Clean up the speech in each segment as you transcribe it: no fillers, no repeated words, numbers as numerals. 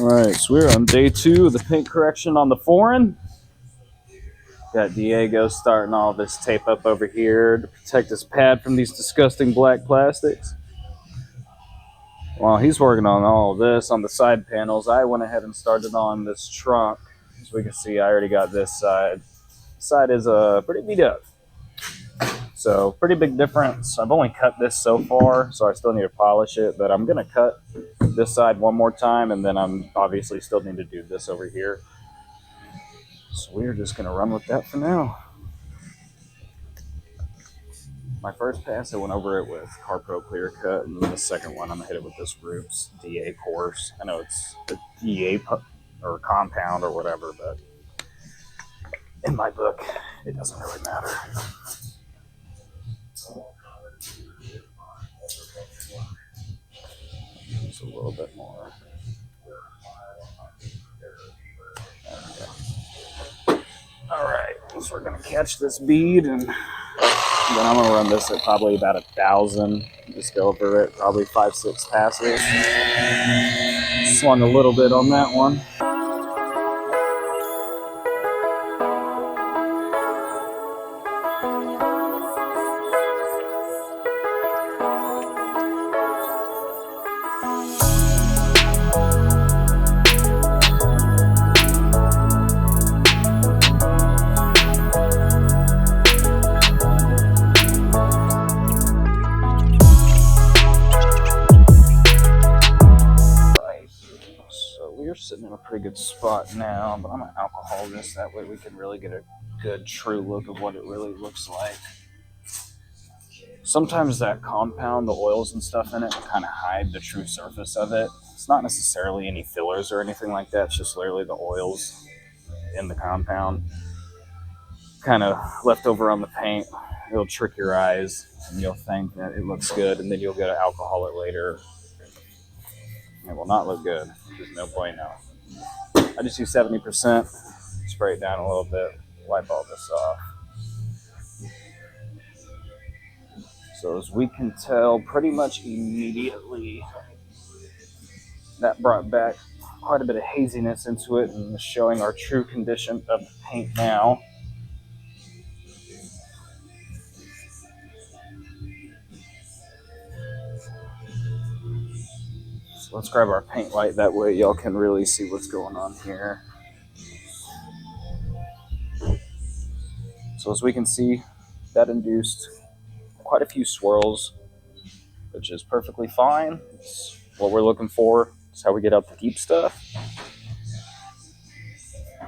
Alright, so we're on day 2 of the paint correction on the foreign. Got Diego starting all this tape up over here to protect his pad from these disgusting black plastics. While he's working on all of this on the side panels, I went ahead and started on this trunk. As we can see, I already got this side. This side is pretty beat up. So, pretty big difference. I've only cut this so far, so I still need to polish it, but I'm going to cut this side one more time, and then I'm obviously still need to do this over here. So we're just going to run with that for now. My first pass, I went over it with CarPro Clear Cut, and then the second one, I'm going to hit it with this Roots DA course. I know it's a DA or compound or whatever, but in my book, it doesn't really matter. Just a little bit more. Okay. All right, so we're going to catch this bead, and then I'm going to run this at probably about 1,000. Just go over it, probably 5-6 passes. Swung a little bit on that one. Sitting in a pretty good spot now, but I'm going to alcohol this, that way we can really get a good true look of what it really looks like. Sometimes that compound, the oils and stuff in it, kind of hide the true surface of it. It's not necessarily any fillers or anything like that, it's just literally the oils in the compound kind of left over on the paint. It'll trick your eyes and you'll think that it looks good, and then you'll go to alcohol it later. It will not look good. There's no point now. I just use 70%, spray it down a little bit, wipe all this off. So as we can tell, pretty much immediately, that brought back quite a bit of haziness into it and is showing our true condition of the paint now. Let's grab our paint light, that way y'all can really see what's going on here. So as we can see, that induced quite a few swirls, which is perfectly fine. It's what we're looking for. It's how we get out the deep stuff.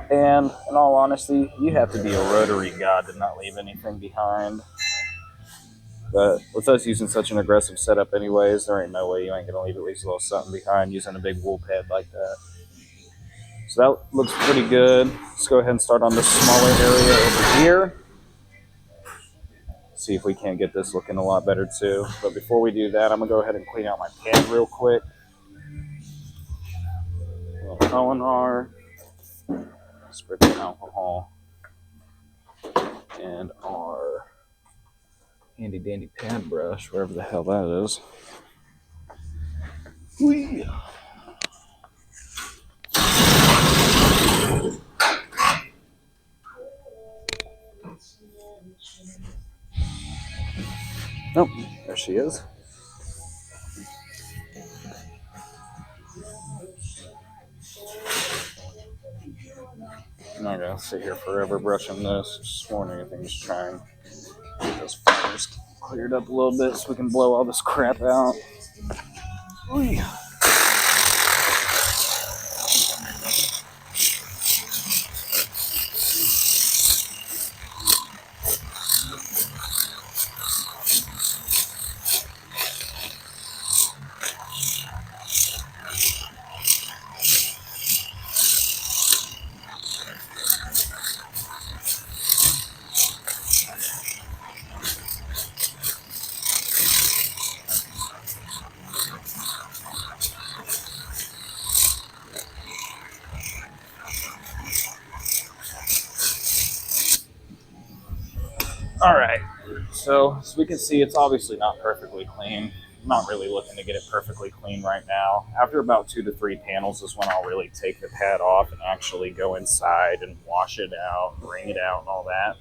And in all honesty, you have to be a rotary god to not leave anything behind. But with us using such an aggressive setup anyways, there ain't no way you ain't going to leave at least a little something behind using a big wool pad like that. So that looks pretty good. Let's go ahead and start on this smaller area over here. See if we can't get this looking a lot better too. But before we do that, I'm going to go ahead and clean out my pad real quick. A little Eleanor. Spray some alcohol. And our handy dandy pad brush, wherever the hell that is. Whee! Nope, there she is. I'm not gonna sit here forever brushing this. Just warning everything's trying. Get those fires cleared up a little bit so we can blow all this crap out. Whee! All right, so as we can see, it's obviously not perfectly clean. not really looking to get it perfectly clean right now. After about 2 to 3 panels is when I'll really take the pad off and actually go inside and wash it out, wring it out and all that.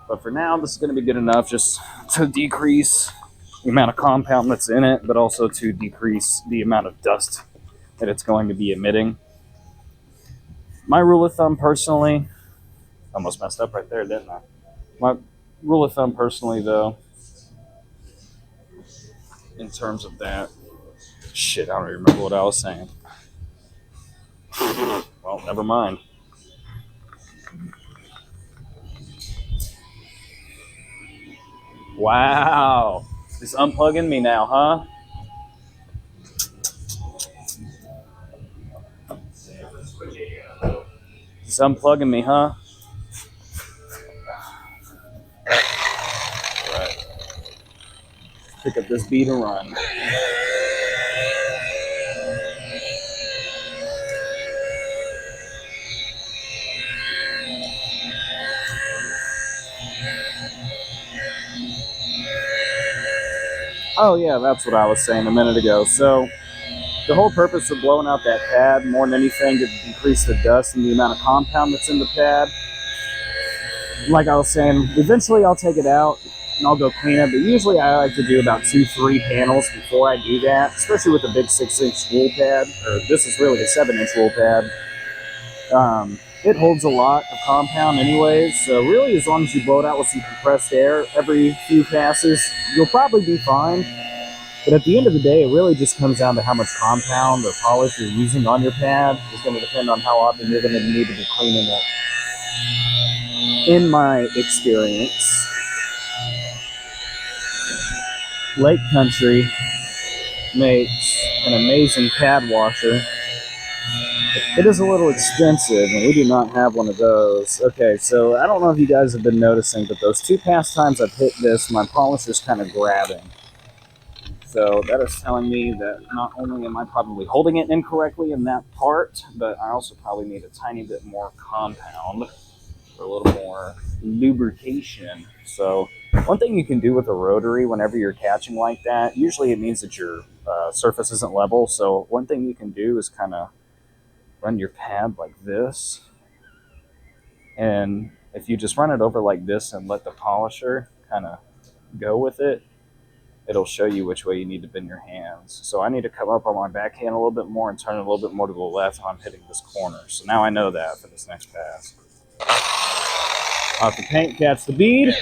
But for now, this is going to be good enough just to decrease the amount of compound that's in it, but also to decrease the amount of dust that it's going to be emitting. My rule of thumb personally, almost messed up right there, didn't I? My rule of thumb personally, though, in terms of that, shit, I don't even remember what I was saying. Well, never mind. Wow. It's unplugging me now, huh? It's unplugging me, huh? Right. Pick up this beat and run. Oh yeah, that's what I was saying a minute ago. So the whole purpose of blowing out that pad, more than anything, to decrease the dust and the amount of compound that's in the pad. Like I was saying, eventually I'll take it out and I'll go clean it, but usually I like to do about 2-3 panels before I do that, especially with a big 6-inch wool pad, or this is really a 7-inch wool pad. It holds a lot of compound anyways, so really as long as you blow it out with some compressed air every few passes, you'll probably be fine. But at the end of the day, it really just comes down to how much compound or polish you're using on your pad. It's going to depend on how often you're going to need to be cleaning it. In my experience, Lake Country makes an amazing pad washer. It is a little expensive, and we do not have one of those. Okay, so I don't know if you guys have been noticing, but those 2 past times I've hit this, my polish is kind of grabbing. So that is telling me that not only am I probably holding it incorrectly in that part, but I also probably need a tiny bit more compound for a little more lubrication. So one thing you can do with a rotary whenever you're catching like that, usually it means that your surface isn't level. So one thing you can do is kind of run your pad like this. And if you just run it over like this and let the polisher kind of go with it, it'll show you which way you need to bend your hands. So I need to come up on my backhand a little bit more and turn it a little bit more to the left when I'm hitting this corner. So now I know that for this next pass. Off the paint, catch the bead.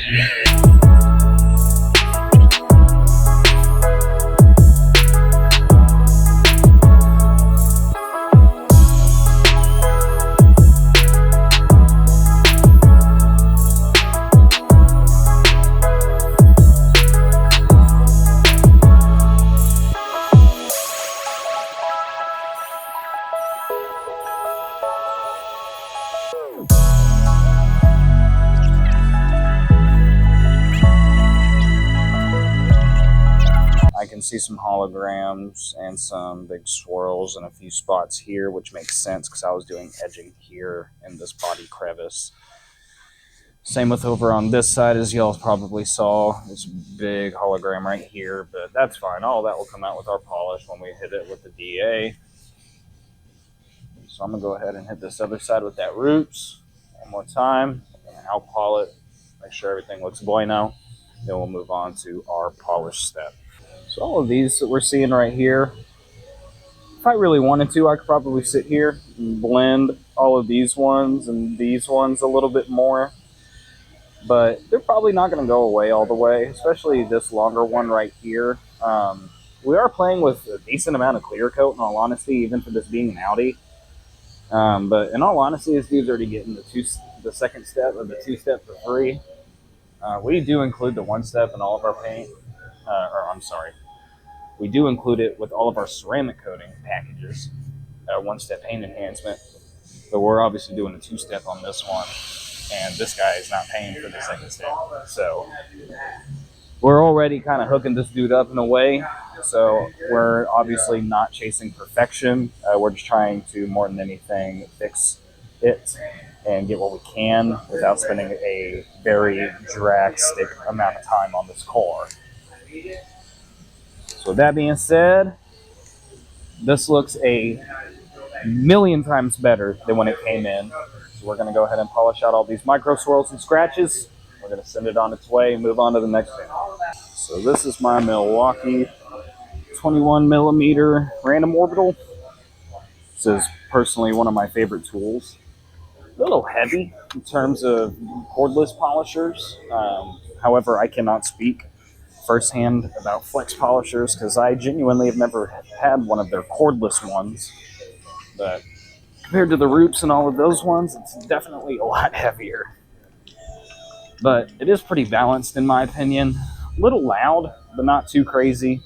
I can see some holograms and some big swirls in a few spots here, which makes sense because I was doing edging here in this body crevice. Same with over on this side, as y'all probably saw. This big hologram right here, but that's fine. All that will come out with our polish when we hit it with the DA. So I'm going to go ahead and hit this other side with that roots one more time. Alcohol it, make sure everything looks bueno. Then we'll move on to our polish step. So all of these that we're seeing right here, if I really wanted to, I could probably sit here and blend all of these ones and these ones a little bit more. But they're probably not going to go away all the way, especially this longer one right here. We are playing with a decent amount of clear coat, in all honesty, even for this being an Audi. But in all honesty, this dude's already getting the second step of the 2-step for free. We do include the 1-step in all of our paint. We do include it with all of our ceramic coating packages, 1-step paint enhancement. But we're obviously doing a 2-step on this one, and this guy is not paying for the second step. So we're already kind of hooking this dude up in a way. So we're obviously not chasing perfection. We're just trying to, more than anything, fix it and get what we can without spending a very drastic amount of time on this car. So So with that being said, this looks a million times better than when it came in. So we're going to go ahead and polish out all these micro swirls and scratches. We're going to send it on its way and move on to the next panel. So this is my Milwaukee 21 millimeter random orbital. This is personally one of my favorite tools. A little heavy in terms of cordless polishers. However, I cannot speak firsthand about flex polishers because I genuinely have never had one of their cordless ones. But compared to the Roops and all of those ones, it's definitely a lot heavier. But it is pretty balanced in my opinion. A little loud, but not too crazy.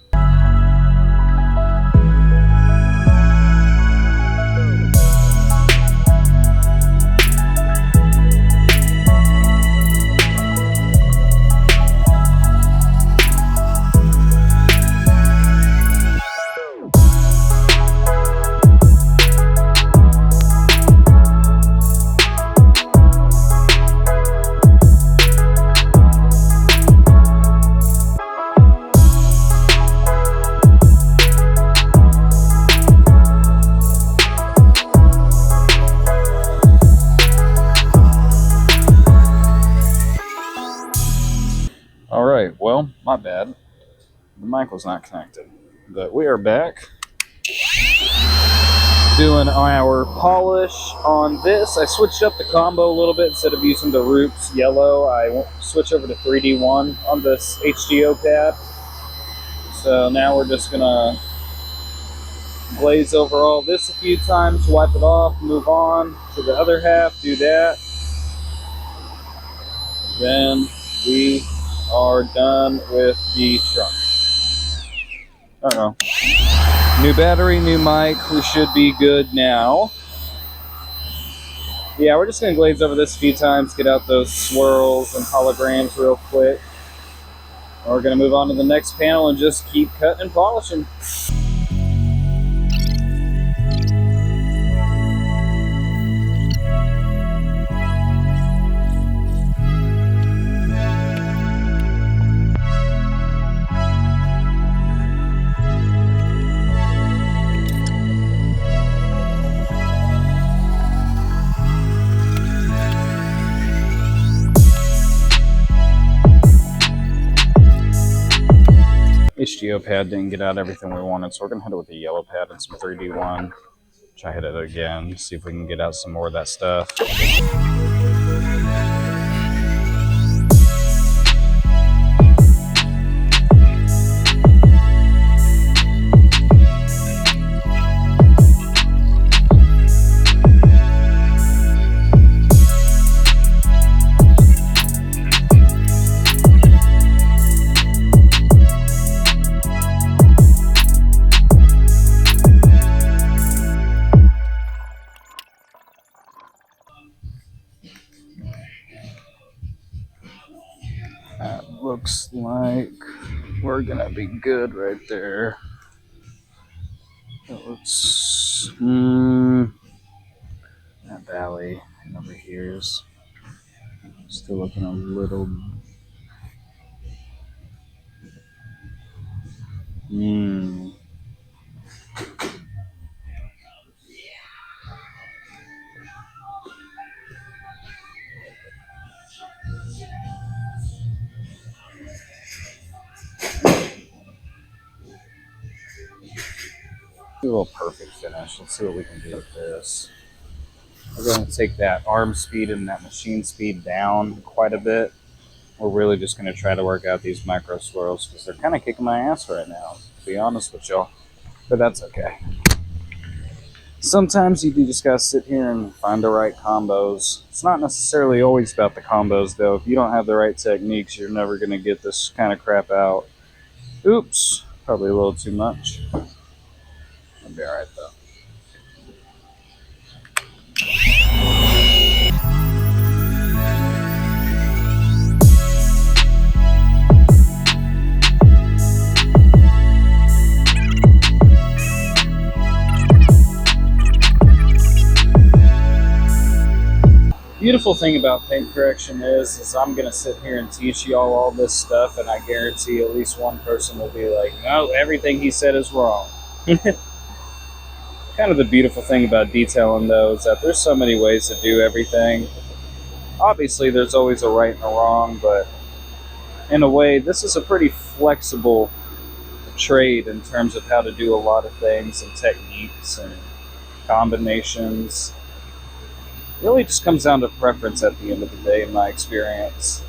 All right, well, my bad. The mic was not connected, but we are back doing our polish on this. I switched up the combo a little bit. Instead of using the Roots yellow, I switched over to 3D1 on this HDO pad. So now we're just gonna glaze over all this a few times, wipe it off, move on to the other half, do that. Then we are done with the trunk. New battery, new mic. We should be good now. Yeah, we're just gonna glaze over this a few times, get out those swirls and holograms real quick. And we're gonna move on to the next panel and just keep cutting and polishing. HDO pad didn't get out everything we wanted, so we're gonna hit it with a yellow pad and some 3D1. Try hit it again, see if we can get out some more of that stuff. Looks like we're gonna be good right there. It looks that valley and over here's still looking a little a little perfect finish. Let's see what we can do with this. We're going to take that arm speed and that machine speed down quite a bit. We're really just going to try to work out these micro swirls because they're kind of kicking my ass right now, to be honest with y'all. But that's okay. Sometimes you do just got to sit here and find the right combos. It's not necessarily always about the combos, though. If you don't have the right techniques, you're never going to get this kind of crap out. Oops, probably a little too much. I'll be all right, though. beautiful thing about paint correction is I'm going to sit here and teach y'all all this stuff, and I guarantee at least one person will be like, no, everything he said is wrong. Kind of the beautiful thing about detailing, though, is that there's so many ways to do everything. Obviously, there's always a right and a wrong, but in a way, this is a pretty flexible trade in terms of how to do a lot of things and techniques and combinations. It really just comes down to preference at the end of the day, in my experience.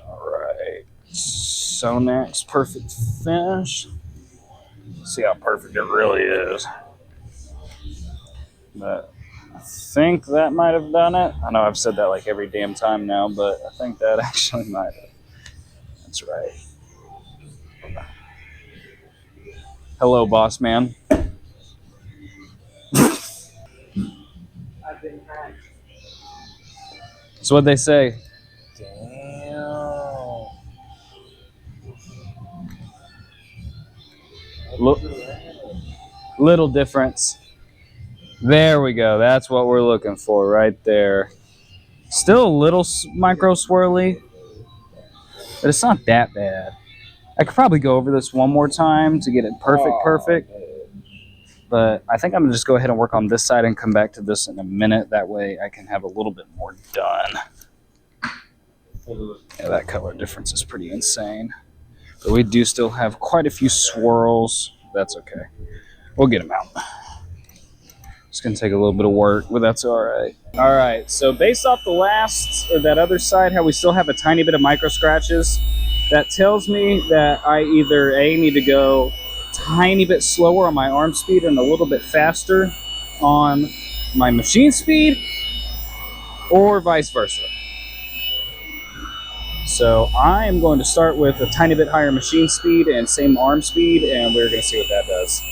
Alright, so next, perfect finish. See how perfect it really is. But I think that might have done it. I know I've said that like every damn time now, but I think that actually might have. That's right. Hello, boss man. That's what they say. Damn. Little difference. There we go. That's what we're looking for right there. Still a little micro swirly, but it's not that bad. I could probably go over this one more time to get it perfect. But I think I'm gonna just go ahead and work on this side and come back to this in a minute. That way I can have a little bit more done. Yeah, that color difference is pretty insane. But we do still have quite a few swirls. That's okay. We'll get them out. It's gonna take a little bit of work, but that's all right. All right, so based off the last, or that other side, how we still have a tiny bit of micro scratches, that tells me that I either A, need to go tiny bit slower on my arm speed and a little bit faster on my machine speed, or vice versa. So I am going to start with a tiny bit higher machine speed and same arm speed, and we're gonna see what that does.